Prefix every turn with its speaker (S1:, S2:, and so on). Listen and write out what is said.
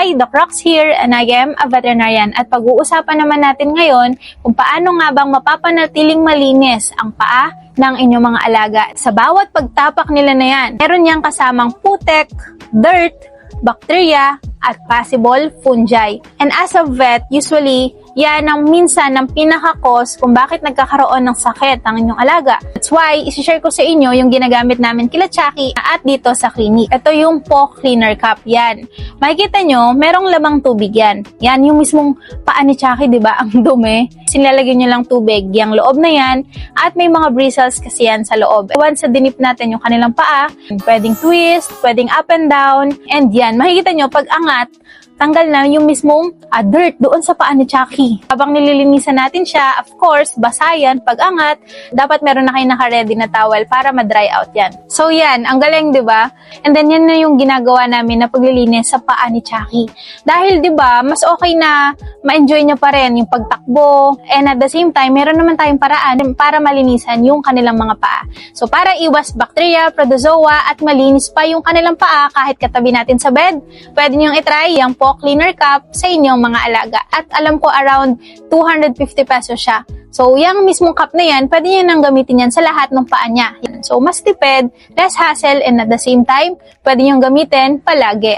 S1: Hi, Doc Rox here, and I am a veterinarian. At pag-uusapan naman natin ngayon kung paano nga bang mapapanatiling malinis ang paa ng inyong mga alaga. Sa bawat pagtapak nila na yan, meron niyang kasamang putek, dirt, bacteria, at possible fungi. And as a vet, usually, yan ang minsan ng pinaka-cause kung bakit nagkakaroon ng sakit ang inyong alaga. That's why, isi-share ko sa inyo yung ginagamit namin kila Chucky at dito sa clinic. Ito yung paw cleaner cup. Yan. Makikita nyo, merong lamang tubig yan. Yan yung mismong paa ni Chucky, di ba? Ang dumi. Sinlalagyan nyo lang tubig. Yung loob na yan. At may mga bristles kasi yan sa loob. Once na dinip natin yung kanilang paa, pwedeng twist, pwedeng up and down. And yan, makikita nyo, pag angat, tanggal na yung mismong dirt doon sa paa ni Chucky. Habang nililinisan natin siya, of course, basa yan. Pag angat, dapat meron na kayo naka-ready na towel para ma-dry out yan. So yan, ang galing, di ba? And then yan na yung ginagawa namin na paglilinis sa paa ni Chucky. Dahil, di ba, mas okay na ma-enjoy niya pa rin yung pagtakbo. And at the same time, meron naman tayong paraan para malinisan yung kanilang mga paa. So para iwas bacteria, protozoa, at malinis pa yung kanilang paa kahit katabi natin sa bed, pwede niyong itry yung paw cleaner cup sa inyong mga alaga. At alam ko around 250 pesos siya. So, yung mismong cup na yan, pwede nyo nang gamitin yan sa lahat ng paa niya. So, mas tipid, less hassle, and at the same time, pwede nyo gamitin palagi.